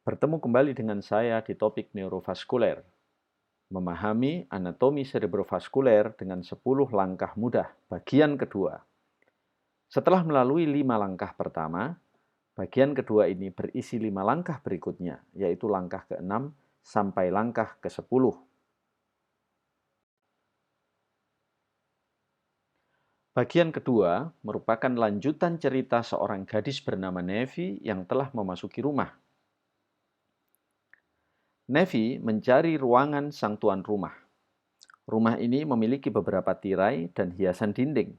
Bertemu kembali dengan saya di topik neurovaskuler, memahami anatomi cerebrovaskuler dengan 10 langkah mudah, bagian kedua. Setelah melalui 5 langkah pertama, bagian kedua ini berisi 5 langkah berikutnya, yaitu langkah ke-6 sampai langkah ke-10. Bagian kedua merupakan lanjutan cerita seorang gadis bernama Nevi yang telah memasuki rumah. Nevi mencari ruangan sang tuan rumah. Rumah ini memiliki beberapa tirai dan hiasan dinding.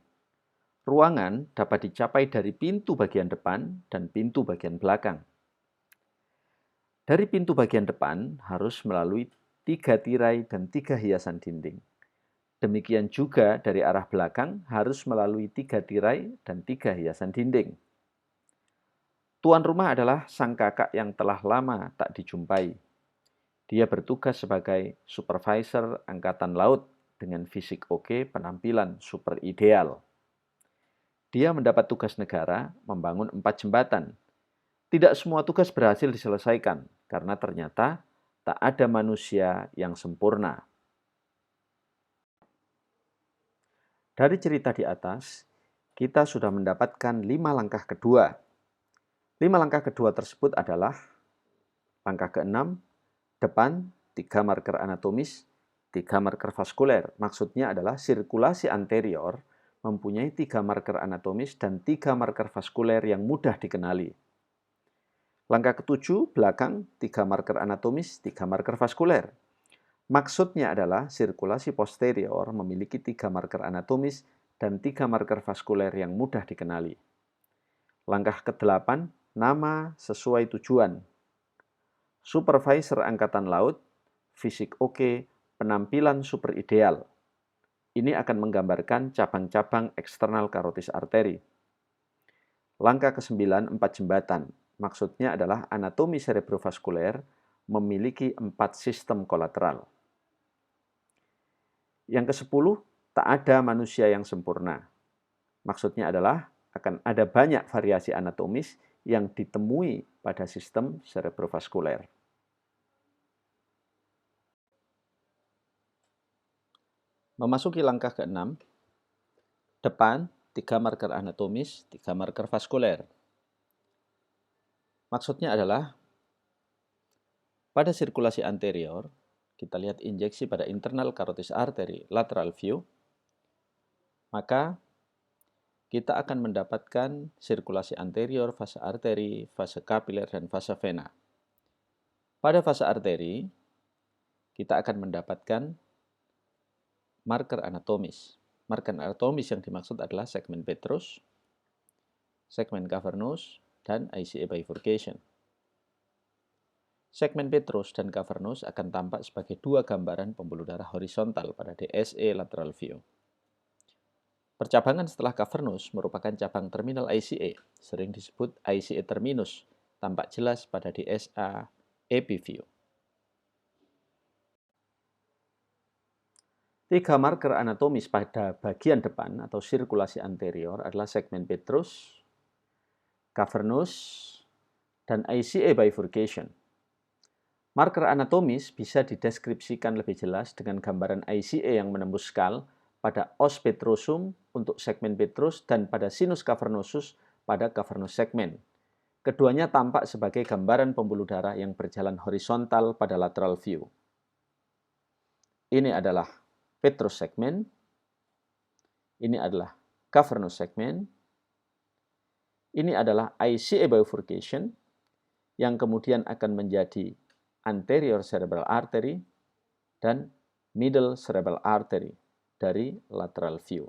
Ruangan dapat dicapai dari pintu bagian depan dan pintu bagian belakang. Dari pintu bagian depan harus melalui 3 tirai dan 3 hiasan dinding. Demikian juga dari arah belakang harus melalui 3 tirai dan 3 hiasan dinding. Tuan rumah adalah sang kakak yang telah lama tak dijumpai. Dia bertugas sebagai supervisor angkatan laut dengan fisik oke, penampilan super ideal. Dia mendapat tugas negara membangun 4 jembatan. Tidak semua tugas berhasil diselesaikan karena ternyata tak ada manusia yang sempurna. Dari cerita di atas, kita sudah mendapatkan 5 langkah kedua. 5 langkah kedua tersebut adalah langkah ke-6, depan, 3 marker anatomis, 3 marker vaskuler. Maksudnya adalah sirkulasi anterior mempunyai 3 marker anatomis dan 3 marker vaskuler yang mudah dikenali. Langkah ke-7, belakang, 3 marker anatomis, 3 marker vaskuler. Maksudnya adalah sirkulasi posterior memiliki 3 marker anatomis dan 3 marker vaskuler yang mudah dikenali. Langkah ke-8, nama sesuai tujuan. Supervisor Angkatan Laut, fisik oke, penampilan super ideal. Ini akan menggambarkan cabang-cabang eksternal karotis arteri. Langkah ke-9, 4 jembatan. Maksudnya adalah anatomi cerebrovaskuler memiliki 4 sistem kolateral. Yang ke-10, tak ada manusia yang sempurna. Maksudnya adalah akan ada banyak variasi anatomis yang ditemui pada sistem cerebrovaskuler. Memasuki langkah ke-6, depan, 3 marker anatomis, 3 marker vaskuler. Maksudnya adalah pada sirkulasi anterior, kita lihat injeksi pada internal carotis artery lateral view, maka kita akan mendapatkan sirkulasi anterior, fase arteri, fase kapiler, dan fase vena. Pada fase arteri, kita akan mendapatkan marker anatomis. Marker anatomis yang dimaksud adalah segmen petrus, segmen cavernous, dan ICA bifurcation. Segmen petrus dan cavernous akan tampak sebagai 2 gambaran pembuluh darah horizontal pada DSE lateral view. Percabangan setelah cavernous merupakan cabang terminal ICA, sering disebut ICA terminus, tampak jelas pada DSA epiview. 3 marker anatomis pada bagian depan atau sirkulasi anterior adalah segmen petrus, cavernous, dan ICA bifurcation. Marker anatomis bisa dideskripsikan lebih jelas dengan gambaran ICA yang menembus skal pada os petrosum untuk segmen petrus dan pada sinus cavernosus pada cavernous segmen. Keduanya tampak sebagai gambaran pembuluh darah yang berjalan horizontal pada lateral view. Ini adalah petrus segmen, ini adalah cavernous segmen, ini adalah ICA bifurcation yang kemudian akan menjadi anterior cerebral artery dan middle cerebral artery dari lateral view.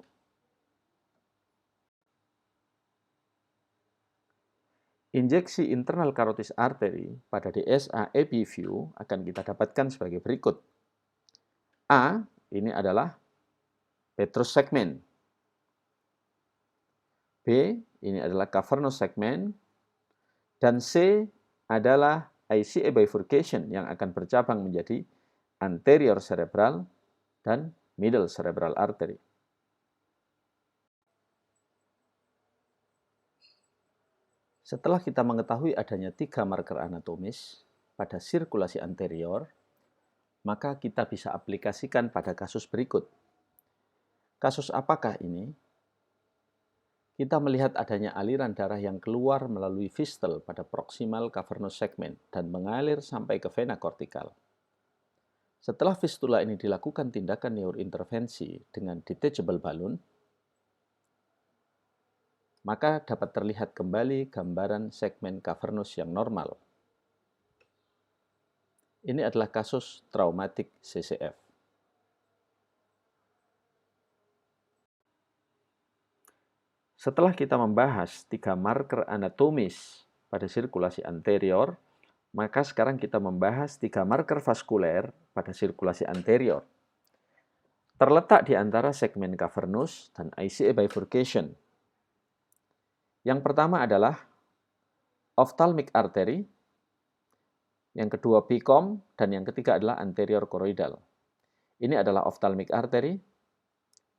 Injeksi internal carotis artery pada DSA epiview akan kita dapatkan sebagai berikut. A, ini adalah petrus segmen. B, ini adalah cavernous segmen. Dan C adalah ICA bifurcation yang akan bercabang menjadi anterior cerebral dan middle cerebral artery. Setelah kita mengetahui adanya 3 marker anatomis, pada sirkulasi anterior, maka kita bisa aplikasikan pada kasus berikut. Kasus apakah ini? Kita melihat adanya aliran darah yang keluar melalui fistel pada proximal cavernous segment dan mengalir sampai ke vena kortikal. Setelah fistula ini dilakukan tindakan neurointervensi dengan detachable balloon, maka dapat terlihat kembali gambaran segmen cavernous yang normal. Ini adalah kasus traumatik CCF. Setelah kita membahas 3 marker anatomis pada sirkulasi anterior, maka sekarang kita membahas 3 marker vaskuler pada sirkulasi anterior. Terletak di antara segmen cavernous dan ICA bifurcation. Yang pertama adalah ophthalmic artery, yang kedua PCOM, dan yang ketiga adalah anterior choroidal. Ini adalah ophthalmic artery,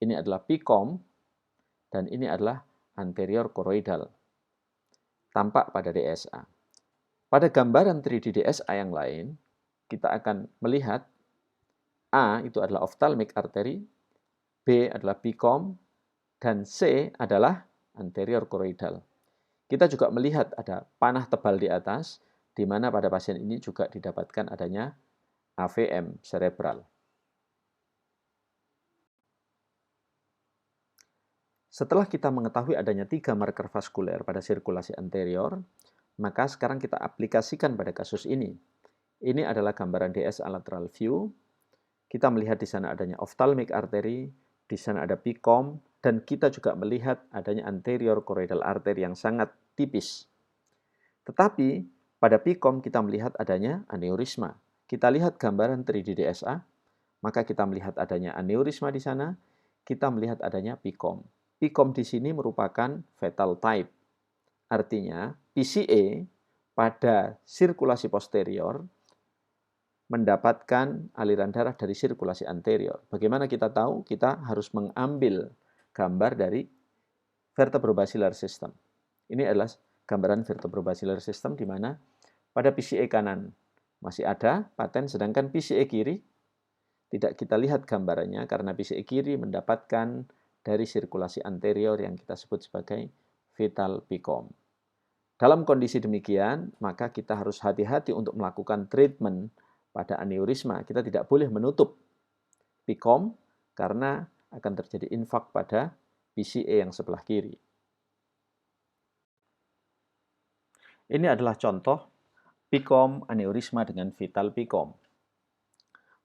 ini adalah PCOM, dan ini adalah anterior choroidal. Tampak pada DSA. Pada gambaran 3D DSA yang lain, kita akan melihat A itu adalah ophthalmic artery, B adalah PCOM, dan C adalah anterior choroidal. Kita juga melihat ada panah tebal di atas, di mana pada pasien ini juga didapatkan adanya AVM cerebral. Setelah kita mengetahui adanya 3 marker vaskuler pada sirkulasi anterior, maka sekarang kita aplikasikan pada kasus ini. Ini adalah gambaran DSA lateral view. Kita melihat di sana adanya ophthalmic artery, di sana ada PCOM, dan kita juga melihat adanya anterior choroidal artery yang sangat tipis. Tetapi pada PCOM kita melihat adanya aneurisma. Kita lihat gambaran 3D DSA, maka kita melihat adanya aneurisma di sana, kita melihat adanya PCOM. PCOM di sini merupakan fetal type. Artinya, PCA pada sirkulasi posterior mendapatkan aliran darah dari sirkulasi anterior. Bagaimana kita tahu? Kita harus mengambil gambar dari vertebrobasilar system. Ini adalah gambaran vertebrobasilar system di mana pada PCA kanan masih ada paten, sedangkan PCA kiri tidak kita lihat gambarannya karena PCA kiri mendapatkan dari sirkulasi anterior yang kita sebut sebagai fetal PCOM. Dalam kondisi demikian, maka kita harus hati-hati untuk melakukan treatment pada aneurisma. Kita tidak boleh menutup PCOM karena akan terjadi infak pada PCA yang sebelah kiri. Ini adalah contoh PCOM aneurisma dengan fetal PCOM.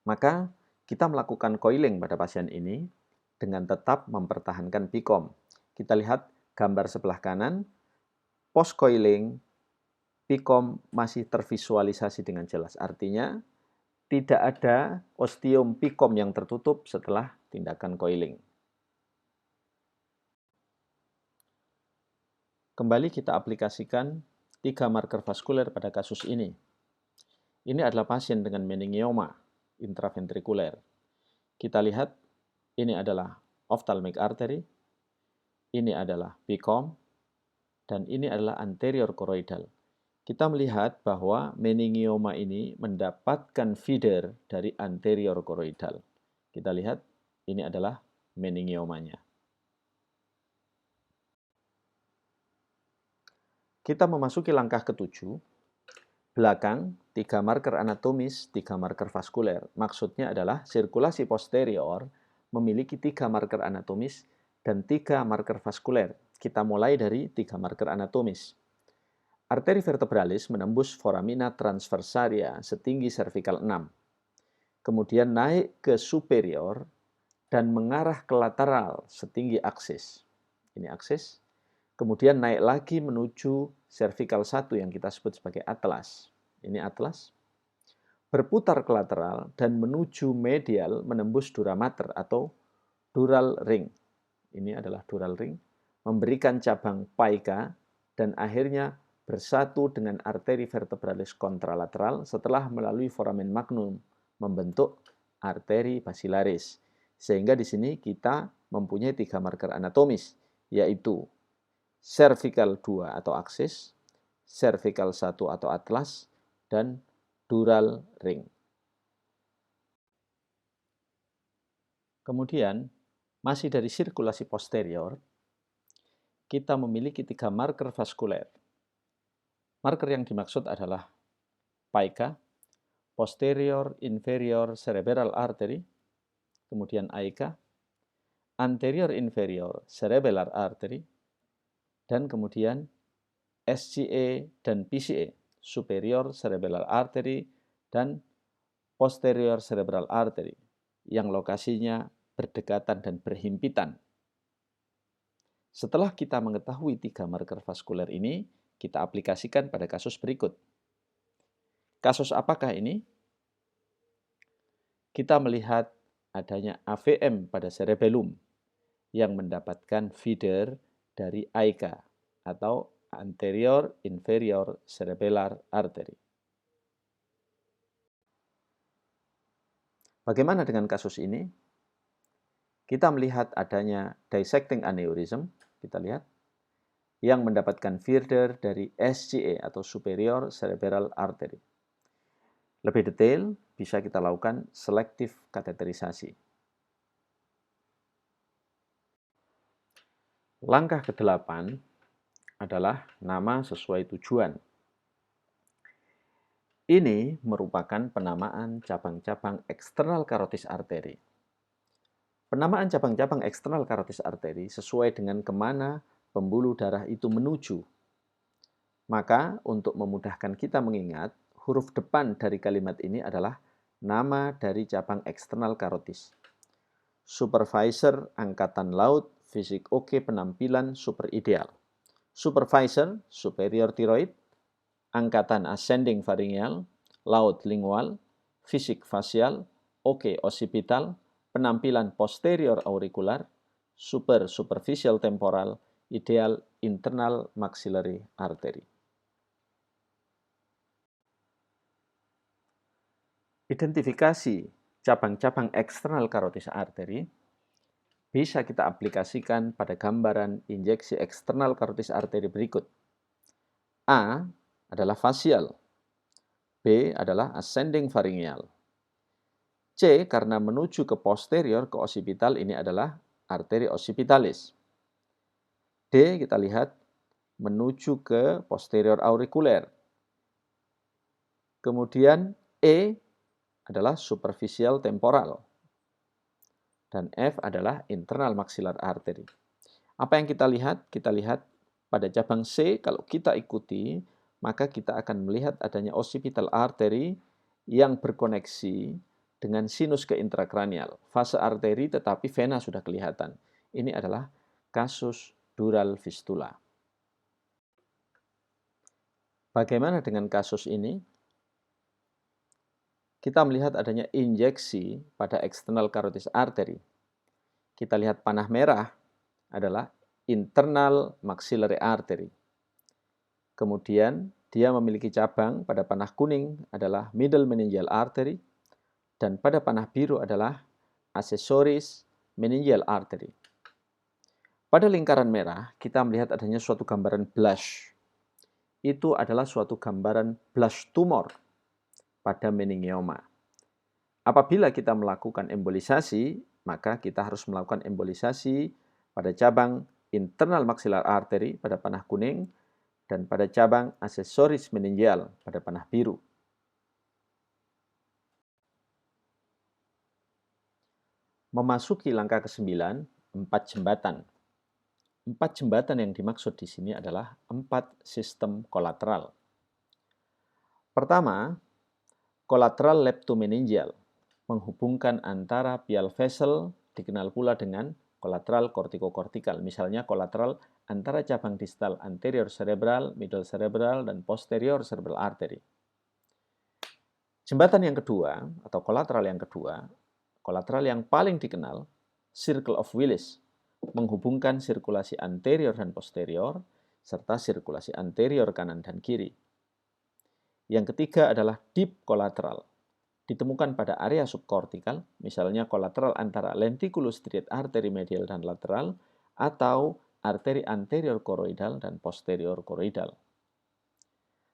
Maka kita melakukan coiling pada pasien ini dengan tetap mempertahankan PCOM. Kita lihat gambar sebelah kanan, post coiling, PCOM masih tervisualisasi dengan jelas. Artinya, tidak ada ostium PCOM yang tertutup setelah tindakan coiling. Kembali kita aplikasikan 3 marker vaskuler pada kasus ini. Ini adalah pasien dengan meningioma intraventrikuler. Kita lihat ini adalah ophthalmic artery, ini adalah PCOM, dan ini adalah anterior choroidal. Kita melihat bahwa meningioma ini mendapatkan feeder dari anterior choroidal. Kita lihat ini adalah meningiomanya. Kita memasuki langkah ke-7. Belakang, 3 marker anatomis, 3 marker vaskuler. Maksudnya adalah sirkulasi posterior memiliki 3 marker anatomis dan 3 marker vaskuler. Kita mulai dari 3 marker anatomis. Arteri vertebralis menembus foramina transversaria setinggi cervical 6. Kemudian naik ke superior dan mengarah ke lateral setinggi aksis. Ini aksis. Kemudian naik lagi menuju cervical 1 yang kita sebut sebagai atlas. Ini atlas. Berputar ke lateral dan menuju medial menembus dura mater atau dural ring. Ini adalah dural ring, memberikan cabang pica dan akhirnya bersatu dengan arteri vertebralis kontralateral setelah melalui foramen magnum membentuk arteri basilaris. Sehingga di sini kita mempunyai 3 marker anatomis, yaitu cervical 2 atau aksis, cervical 1 atau atlas, dan dural ring. Kemudian, masih dari sirkulasi posterior, kita memiliki 3 marker vaskuler. Marker yang dimaksud adalah PICA, posterior inferior cerebral artery, kemudian AICA, anterior inferior cerebellar artery, dan kemudian SCA dan PCA, superior cerebellar artery dan posterior cerebral artery, yang lokasinya berdekatan dan berhimpitan. Setelah kita mengetahui 3 marker vaskuler ini, kita aplikasikan pada kasus berikut. Kasus apakah ini? Kita melihat adanya AVM pada cerebellum yang mendapatkan feeder dari AICA atau anterior inferior cerebellar artery. Bagaimana dengan kasus ini? Kita melihat adanya dissecting aneurysm, kita lihat, yang mendapatkan feeder dari SCA atau superior cerebral artery. Lebih detail, bisa kita lakukan selektif kateterisasi. Langkah ke-8 adalah nama sesuai tujuan. Ini merupakan penamaan cabang-cabang eksternal karotis arteri. Penamaan cabang-cabang eksternal karotis arteri sesuai dengan kemana pembuluh darah itu menuju. Maka, untuk memudahkan kita mengingat, huruf depan dari kalimat ini adalah nama dari cabang eksternal karotis. Supervisor, angkatan laut, fisik oke, penampilan super ideal. Supervisor, superior thyroid, angkatan ascending pharyngeal, laut lingual, fisik facial, oke occipital, penampilan posterior auricular, superficial temporal, ideal internal maxillary artery. Identifikasi cabang-cabang eksternal karotis arteri bisa kita aplikasikan pada gambaran injeksi eksternal karotis arteri berikut. A adalah facial, B adalah ascending pharyngeal, C karena menuju ke posterior ke occipital ini adalah arteri occipitalis, D kita lihat menuju ke posterior aurikuler, kemudian E adalah superficial temporal, dan F adalah internal maxillary artery. Apa yang kita lihat? Kita lihat pada cabang C, kalau kita ikuti, maka kita akan melihat adanya occipital artery yang berkoneksi dengan sinus ke intrakranial. Fase arteri tetapi vena sudah kelihatan. Ini adalah kasus dural fistula. Bagaimana dengan kasus ini? Kita melihat adanya injeksi pada eksternal karotis arteri. Kita lihat panah merah adalah internal maxillary artery. Kemudian dia memiliki cabang pada panah kuning adalah middle meningeal artery dan pada panah biru adalah accessories meningeal artery. Pada lingkaran merah kita melihat adanya suatu gambaran blush. Itu adalah suatu gambaran blush tumor pada meningioma. Apabila kita melakukan embolisasi, maka kita harus melakukan embolisasi pada cabang internal maxillary artery pada panah kuning dan pada cabang accessories meningeal pada panah biru. Memasuki langkah ke-9, 4 jembatan. 4 jembatan yang dimaksud di sini adalah 4 sistem kolateral. Pertama, kolateral leptomeningeal, menghubungkan antara pial vessel, dikenal pula dengan kolateral kortikokortikal. Misalnya kolateral antara cabang distal anterior cerebral, middle cerebral, dan posterior cerebral artery. Jembatan yang kedua, atau kolateral yang kedua, kolateral yang paling dikenal, circle of Willis, menghubungkan sirkulasi anterior dan posterior, serta sirkulasi anterior kanan dan kiri. Yang ketiga adalah deep collateral, ditemukan pada area subkortikal, misalnya kolateral antara lenticulus striate artery medial dan lateral, atau arteri anterior koroidal dan posterior koroidal.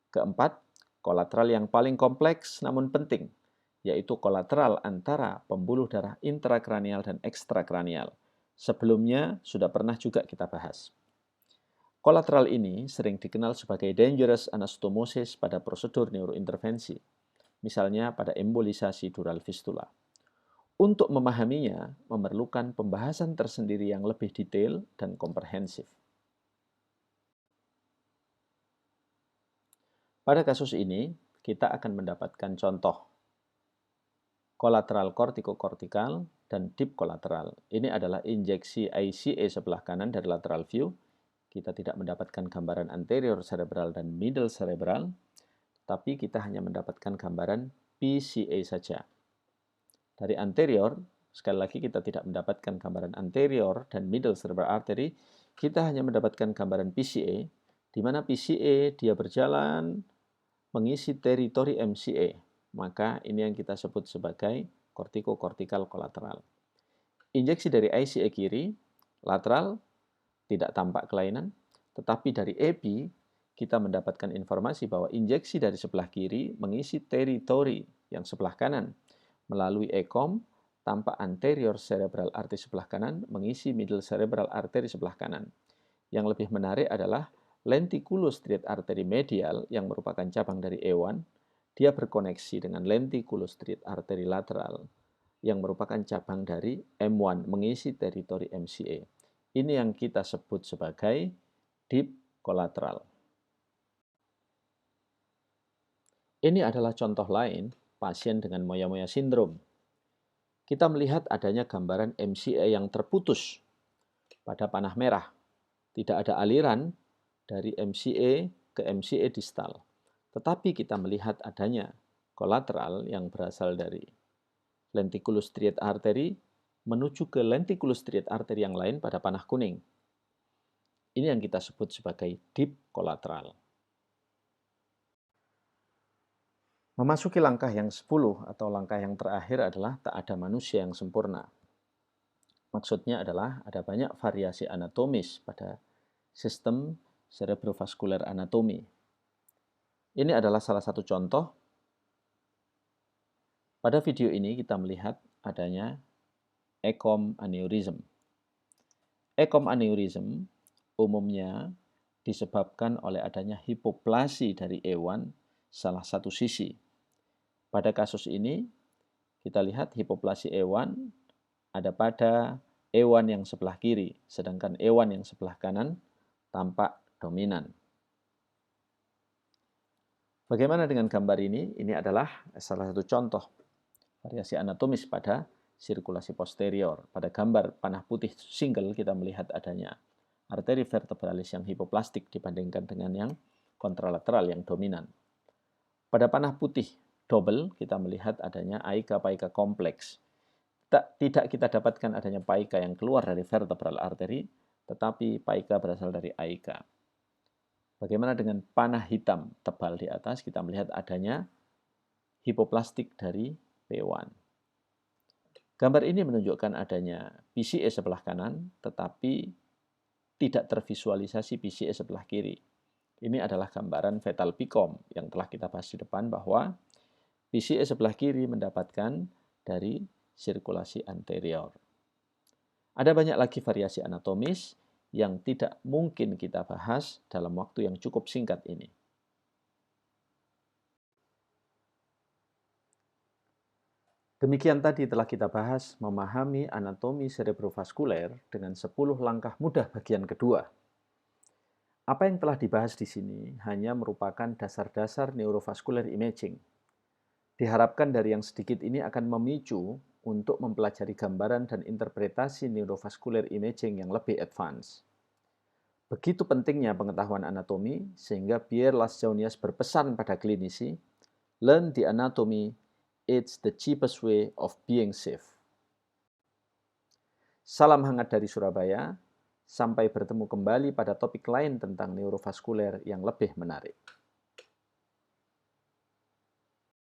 Keempat, kolateral yang paling kompleks namun penting, yaitu kolateral antara pembuluh darah intrakranial dan ekstrakranial. Sebelumnya sudah pernah juga kita bahas. Kolateral ini sering dikenal sebagai dangerous anastomosis pada prosedur neurointervensi, misalnya pada embolisasi dural fistula. Untuk memahaminya, memerlukan pembahasan tersendiri yang lebih detail dan komprehensif. Pada kasus ini, kita akan mendapatkan contoh kolateral kortikokortikal dan deep kolateral. Ini adalah injeksi ICA sebelah kanan dari lateral view. Kita tidak mendapatkan gambaran anterior cerebral dan middle cerebral, tapi kita hanya mendapatkan gambaran PCA saja. Dari anterior, sekali lagi kita tidak mendapatkan gambaran anterior dan middle cerebral artery, kita hanya mendapatkan gambaran PCA, di mana PCA dia berjalan mengisi teritori MCA. Maka ini yang kita sebut sebagai kortikokortikal kolateral. Injeksi dari ICA kiri, lateral, tidak tampak kelainan, tetapi dari EP kita mendapatkan informasi bahwa injeksi dari sebelah kiri mengisi teritori yang sebelah kanan. Melalui ECOM, tampak anterior cerebral artery sebelah kanan mengisi middle cerebral artery sebelah kanan. Yang lebih menarik adalah lenticulus striate artery medial yang merupakan cabang dari E1, dia berkoneksi dengan lenticulus striate artery lateral yang merupakan cabang dari M1 mengisi teritori MCA. Ini yang kita sebut sebagai deep collateral. Ini adalah contoh lain pasien dengan moya-moya sindrom. Kita melihat adanya gambaran MCA yang terputus pada panah merah. Tidak ada aliran dari MCA ke MCA distal. Tetapi kita melihat adanya kolateral yang berasal dari lenticulus striate artery menuju ke lenticulus striate artery yang lain pada panah kuning. Ini yang kita sebut sebagai deep collateral. Memasuki langkah yang 10 atau langkah yang terakhir adalah tak ada manusia yang sempurna. Maksudnya adalah ada banyak variasi anatomis pada sistem cerebrovaskular anatomi. Ini adalah salah satu contoh. Pada video ini kita melihat adanya ECOM aneurism. ECOM aneurism umumnya disebabkan oleh adanya hipoplasi dari E1 salah satu sisi. Pada kasus ini, kita lihat hipoplasi E1 ada pada E1 yang sebelah kiri, sedangkan E1 yang sebelah kanan tampak dominan. Bagaimana dengan gambar ini? Ini adalah salah satu contoh variasi anatomis pada sirkulasi posterior. Pada gambar panah putih single kita melihat adanya arteri vertebralis yang hipoplastik dibandingkan dengan yang kontralateral yang dominan. Pada panah putih double kita melihat adanya aika-paika kompleks. Tidak kita dapatkan adanya paika yang keluar dari vertebral artery, tetapi paika berasal dari aika. Bagaimana dengan panah hitam tebal di atas? Kita melihat adanya hipoplastik dari P1. Gambar ini menunjukkan adanya PCA sebelah kanan, tetapi tidak tervisualisasi PCA sebelah kiri. Ini adalah gambaran fetal PICOM yang telah kita bahas di depan bahwa PCA sebelah kiri mendapatkan dari sirkulasi anterior. Ada banyak lagi variasi anatomis yang tidak mungkin kita bahas dalam waktu yang cukup singkat ini. Demikian tadi telah kita bahas memahami anatomi cerebrovaskuler dengan 10 langkah mudah bagian kedua. Apa yang telah dibahas di sini hanya merupakan dasar-dasar neurovaskular imaging. Diharapkan dari yang sedikit ini akan memicu untuk mempelajari gambaran dan interpretasi neurovaskular imaging yang lebih advance. Begitu pentingnya pengetahuan anatomi, sehingga Pierre Lasjaunias berpesan pada klinisi, learn the anatomy, it's the cheapest way of being safe. Salam hangat dari Surabaya, sampai bertemu kembali pada topik lain tentang neurovaskuler yang lebih menarik.